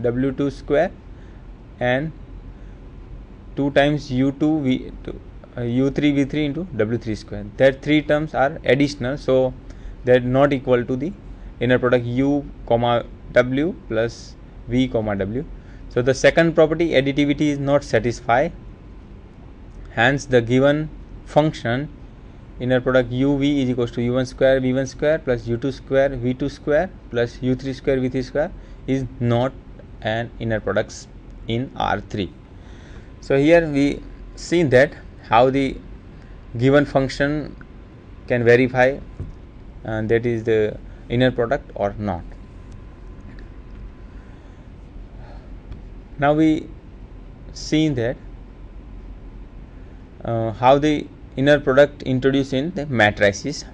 w2 square and 2 times u2 u3 v3 into w3 square. That three terms are additional, so they are not equal to the inner product u comma w plus v comma w. So the second property, additivity, is not satisfied. Hence the given function inner product uv is equals to u1 square v1 square plus u2 square v2 square plus u3 square v3 square is not an inner product in R3. So here we seen that how the given function can verify that is the inner product or not. Now we seen that how the inner product introduced in the matrices.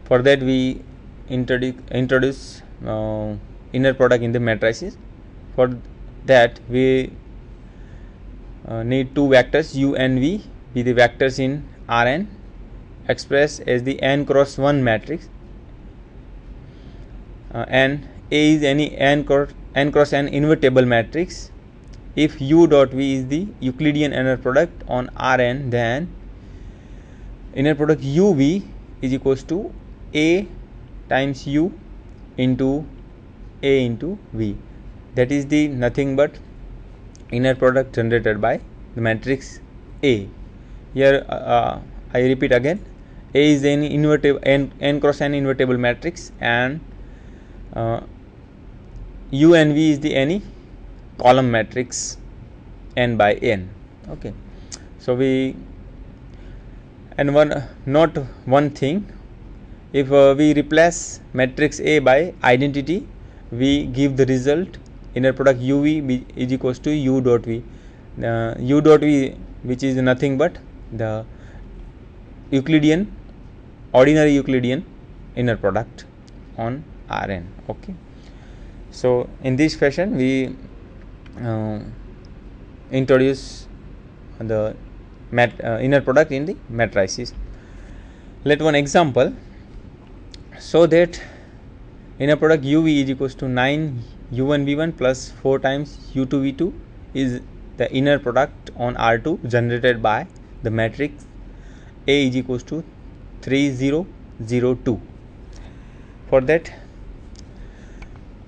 For that we introduce inner product in the matrices. For that we need two vectors u and v be the vectors in Rn expressed as the n cross 1 matrix, and A is any n cross n invertible matrix. If u dot v is the Euclidean inner product on Rn, then inner product uv is equals to A times u into A into v. That is the nothing but inner product generated by the matrix A. Here I repeat again, A is an invertible n cross n invertible matrix, and u and v is the any column matrix n by n. Okay, so we and one thing, if we replace matrix A by identity, we give the result inner product uv is equals to u dot v. U dot v, which is nothing but the Euclidean, ordinary Euclidean inner product on Rn. Okay, so in this fashion we introduce the inner product in the matrices. Let one example. So that inner product uv is equals to 9 u1 v1 plus 4 times u2 v2 is the inner product on R2 generated by the matrix A is equals to 3 0 0 2. For that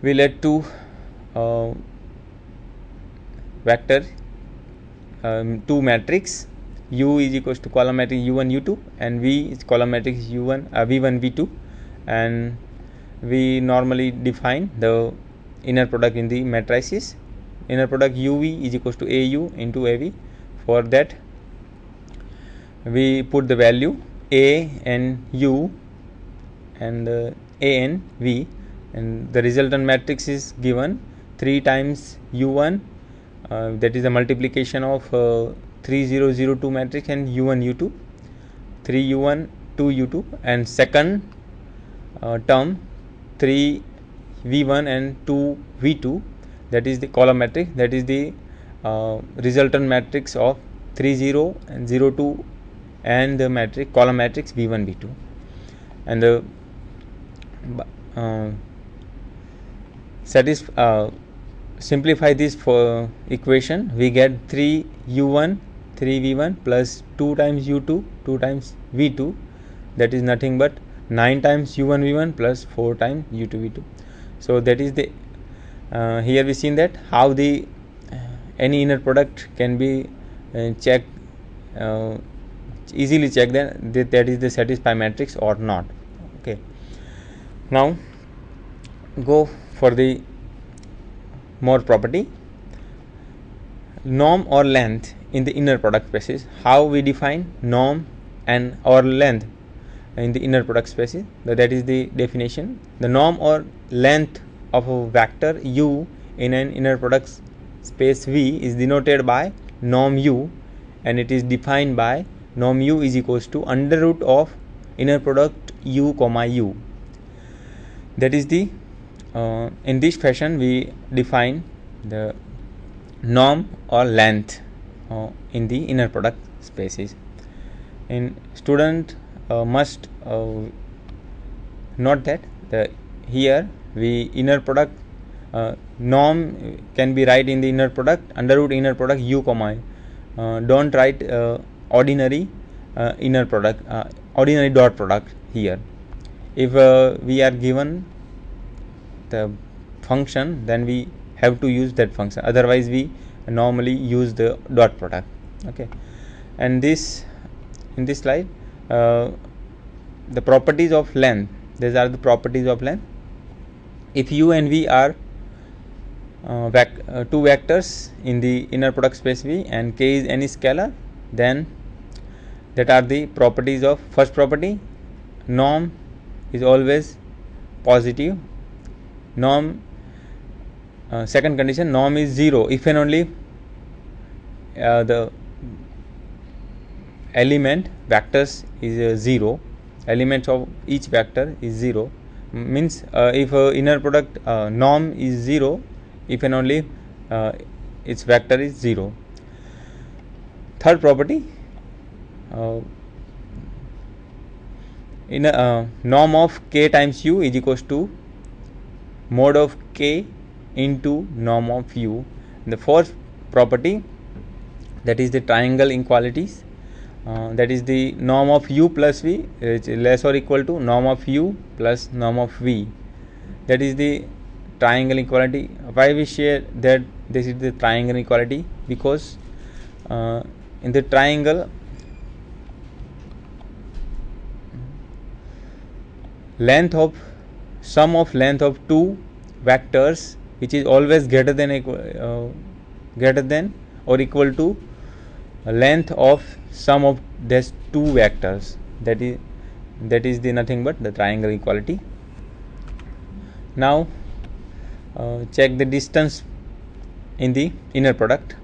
we let two vector two matrix, u is equals to column matrix u1 u2 and v is column matrix u1 v1 v2, and we normally define the inner product in the matrices. Inner product uv is equals to au into av. For that we put the value a and u and a and v, and the resultant matrix is given 3 times u1, that is the multiplication of 3 0 0 2 matrix and u1 u2, 3 u1 2 u2, and second term 3 v1 and 2 v2, that is the column matrix, that is the resultant matrix of 3 0 and 0 2 and the matrix column matrix v1 v2, and the simplify this for equation, we get 3 u1 3 v1 plus 2 times u2 2 times v2, that is nothing but 9 times u1 v1 plus 4 times u2 v2. So that is the here we seen that how the any inner product can be checked, easily check that is the satisfy matrix or not. Okay, now go for the more property, norm or length in the inner product spaces. How we define norm and or length in the inner product spaces? That is the definition. The norm or length of a vector u in an inner product space V is denoted by norm u, and it is defined by norm u is equals to under root of inner product u comma u. That is the in this fashion we define the norm or length in the inner product spaces. And student must note that here we inner product norm can be write in the inner product, under root inner product u comma I. Don't write ordinary inner product, ordinary dot product here. If we are given the function, then we have to use that function, otherwise we normally use the dot product. Okay, and this in this slide, the properties of length. These are the properties of length. If u and v are two vectors in the inner product space V and k is any scalar, then that are the properties of first property. Norm is always positive. Norm, second condition, norm is 0 if and only the element vectors is 0. Elements of each vector is 0. Means if inner product norm is 0 if and only its vector is 0. Third property, norm of k times u is equals to mod of k into norm of u. The fourth property, that is the triangle inequalities, that is the norm of u plus v is less or equal to norm of u plus norm of v. That is the triangle equality. Why we share that this is the triangle equality? Because in the triangle, sum of length of two vectors which is always greater than or equal to length of sum of these two vectors, that is the nothing but the triangle equality. Now check the distance in the inner product.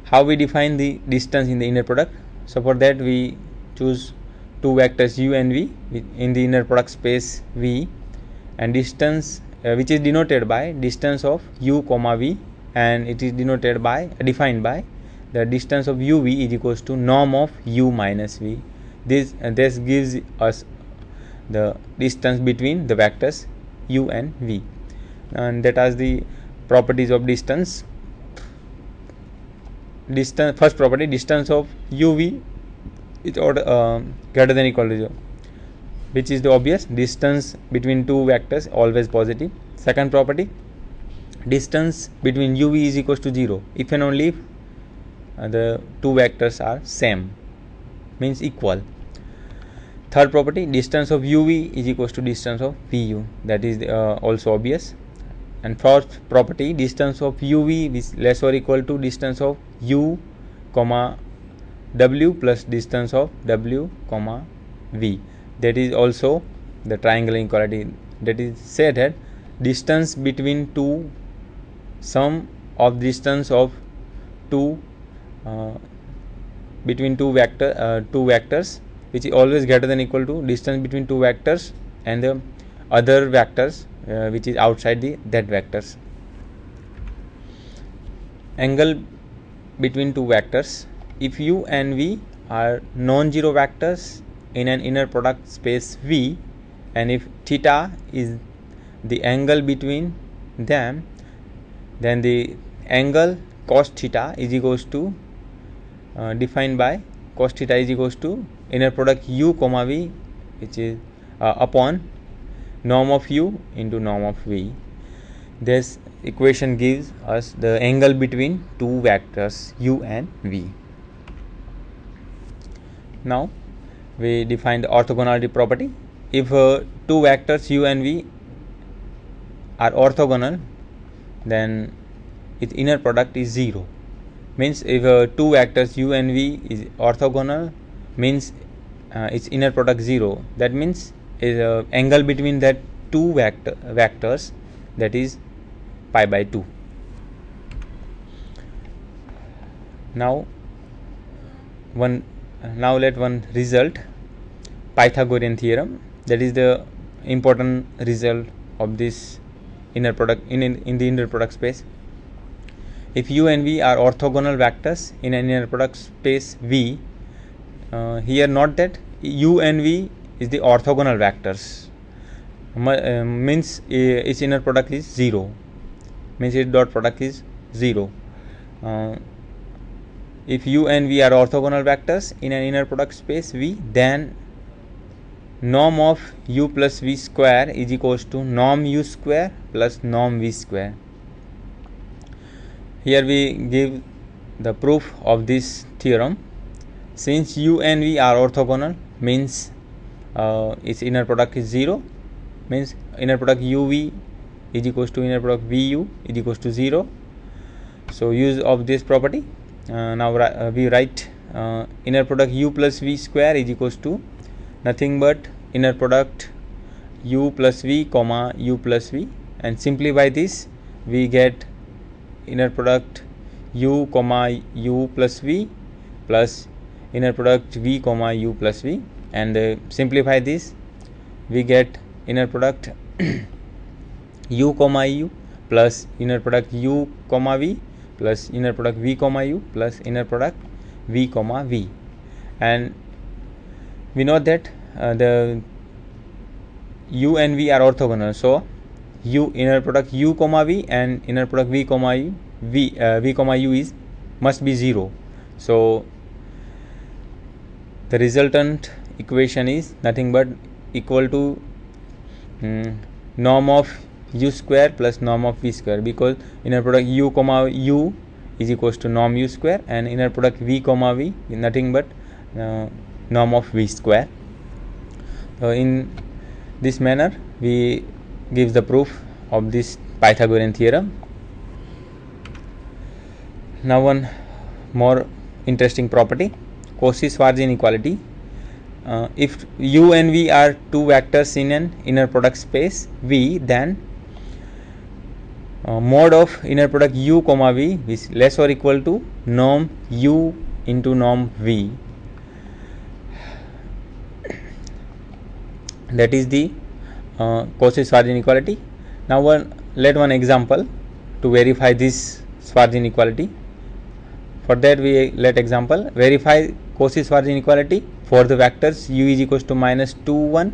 How we define the distance in the inner product? So for that we choose two vectors u and v in the inner product space V, and distance which is denoted by distance of u comma v, and it is defined by the distance of uv is equals to norm of u minus v. This gives us the distance between the vectors u and v, and that are the properties of distance. First property, distance of uv is greater than or equal to 0, which is the obvious. Distance between two vectors always positive. Second property, distance between uv is equals to 0 if and only if the two vectors are same, means equal. Third property, distance of uv is equals to distance of vu, that is also obvious. And fourth property, distance of uv is less or equal to distance of u comma w plus distance of w comma v, that is also the triangle inequality. That is said that distance between two, sum of distance of two between two vectors which is always greater than or equal to distance between two vectors and the other vectors which is outside that vectors. Angle between two vectors. If u and v are non-zero vectors in an inner product space V, and if theta is the angle between them, then the angle cos theta is equals to defined by cos theta is equals to inner product u comma v, which is upon norm of u into norm of v. This equation gives us the angle between two vectors u and v. Now we define the orthogonality property. If two vectors u and v are orthogonal, then its inner product is 0. Means if two vectors u and v is orthogonal, means its inner product 0. That means is angle between that two vectors, that is pi by 2. Now let one result, Pythagorean theorem, that is the important result of this inner product in the inner product space. If u and v are orthogonal vectors in an inner product space V, here note that u and v is the orthogonal vectors. means its inner product is 0, means its dot product is 0. If u and v are orthogonal vectors in an inner product space V, then norm of u plus v square is equals to norm u square plus norm v square. Here we give the proof of this theorem. Since u and v are orthogonal, means its inner product is 0, means inner product uv is equals to inner product vu is equals to 0. So use of this property, now we write inner product u plus v square is equals to nothing but inner product u plus v comma u plus v, and simply by this we get inner product u comma u plus v plus inner product v comma u plus v, and simplify this we get inner product u comma u plus inner product u comma v plus inner product v comma u plus inner product v comma v, and we know that the u and v are orthogonal, so u inner product u comma v and inner product v comma u v comma u is must be 0. So the resultant equation is nothing but equal to norm of u square plus norm of v square, because inner product u comma u is equals to norm u square and inner product v comma v is nothing but norm of v square. So in this manner we give the proof of this Pythagorean theorem. Now one more interesting property, Cauchy-Schwarz inequality. If u and v are two vectors in an inner product space V, then mod of inner product u comma v is less or equal to norm u into norm v. That is the Cauchy-Schwarz inequality. Now let one example to verify this Schwarz inequality. For that we let example verify Cauchy-Schwarz inequality for the vectors u is equals to minus 2 1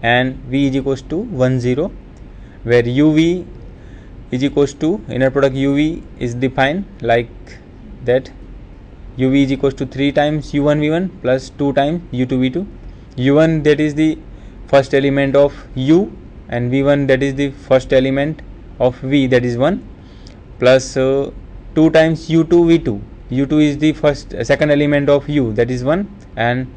and v is equals to 1 0, where uv is equals to inner product uv is defined like that uv is equals to 3 times u1 v1 plus 2 times u2 v2. u1 that is the first element of u and v1 that is the first element of v, that is 1, plus 2 times u2 v2. u2 is the second element of u, that is 1, and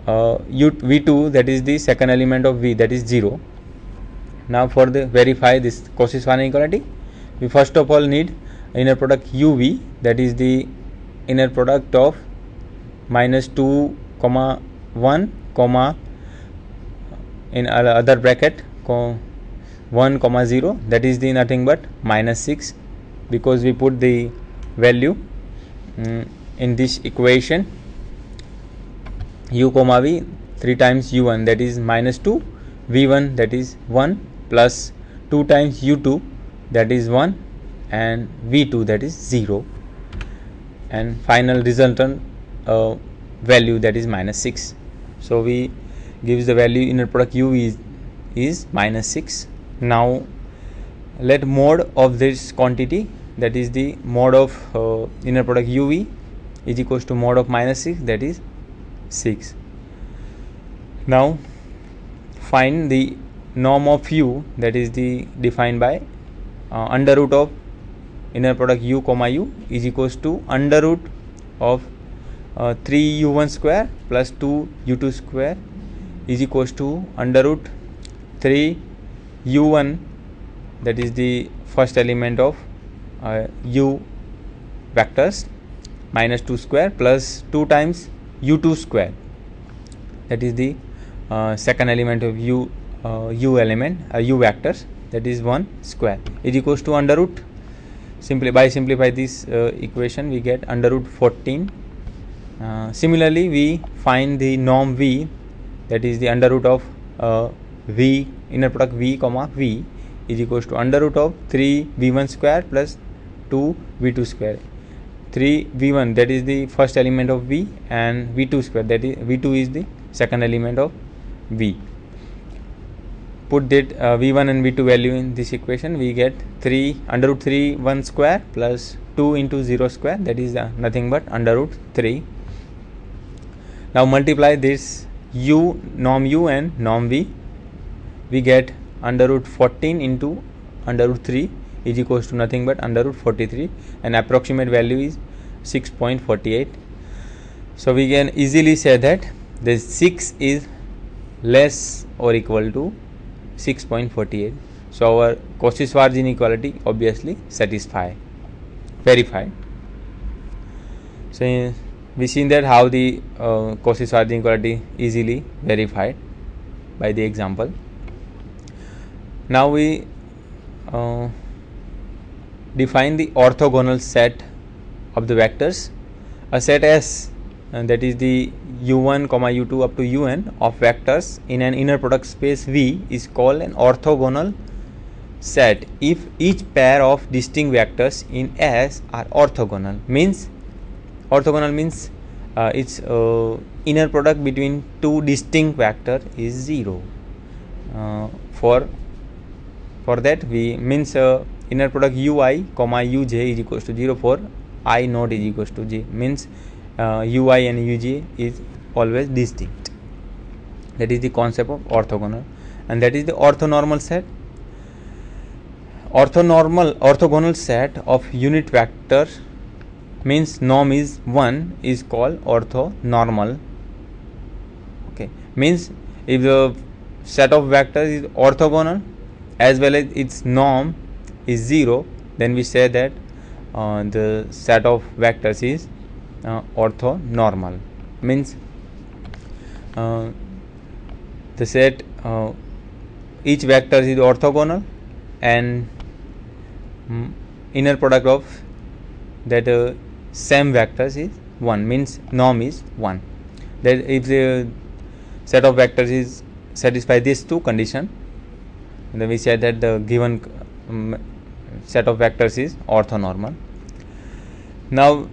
v2 that is the second element of v, that is 0. Now for the verify this Cauchy-Schwarz inequality, we first of all need inner product uv, that is the inner product of minus 2 comma 1 comma in other bracket 1 comma 0, that is the nothing but minus 6, because we put the value in this equation u comma v 3 times u1 that is minus 2, v1 that is 1 plus 2 times u2 that is 1 and v2 that is 0, and final resultant value that is minus 6. So we gives the value inner product u is minus 6. Now let mod of this quantity, that is the mod of inner product uv is equals to mod of minus 6, that is 6. Now find the norm of u, that is the defined by under root of inner product u comma u is equals to under root of 3 u1 square plus 2 u2 square is equals to under root 3 u1, that is the first element of u vectors, minus 2 square plus 2 times u2 square, that is the second element of u vectors, that is 1 square, is equals to under root. Simplify this equation we get under root 14. Similarly we find the norm v, that is the under root of v inner product v comma v is equals to under root of 3 v1 square plus 2 v2 square. 3 v1 that is the first element of v and v2 square, that is v2 is the second element of v. put that v1 and v2 value in this equation, we get 3 under root 3 1 square plus 2 into 0 square, that is nothing but under root 3. Now multiply this u, norm u and norm v, we get under root 14 into under root 3 is equals to nothing but under root 43, and approximate value is 6.48. So we can easily say that this 6 is less or equal to 6.48. So our Cauchy-Schwarz inequality obviously verified. So we seen that how the Cauchy-Schwarz inequality easily verified by the example. Now we define the orthogonal set of the vectors. A set S, and that is the u1, u2 up to un of vectors in an inner product space V is called an orthogonal set if each pair of distinct vectors in S are orthogonal. Orthogonal means its inner product between two distinct vectors is 0. For that we means inner product ui, uj is equals to 0 for I not is equals to j, means ui and uj is always distinct. That is the concept of orthogonal, and that is the orthonormal set. Orthogonal set of unit vector means norm is 1 is called orthonormal. Okay, means if the set of vectors is orthogonal as well as its norm is 0, then we say that the set of vectors is orthonormal. Means the set each vector is orthogonal and inner product of that same vectors is 1, means norm is 1. That if the set of vectors is satisfy these two conditions, then we say that the given set of vectors is orthonormal. Now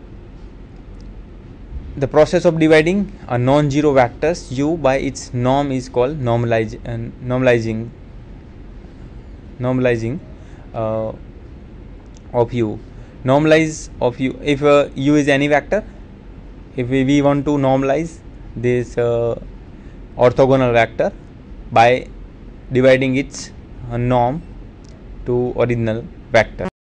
the process of dividing a non-zero vectors u by its norm is called normalizing of u. Normalize of u, if u is any vector, if we want to normalize this orthogonal vector by dividing its norm to original vector.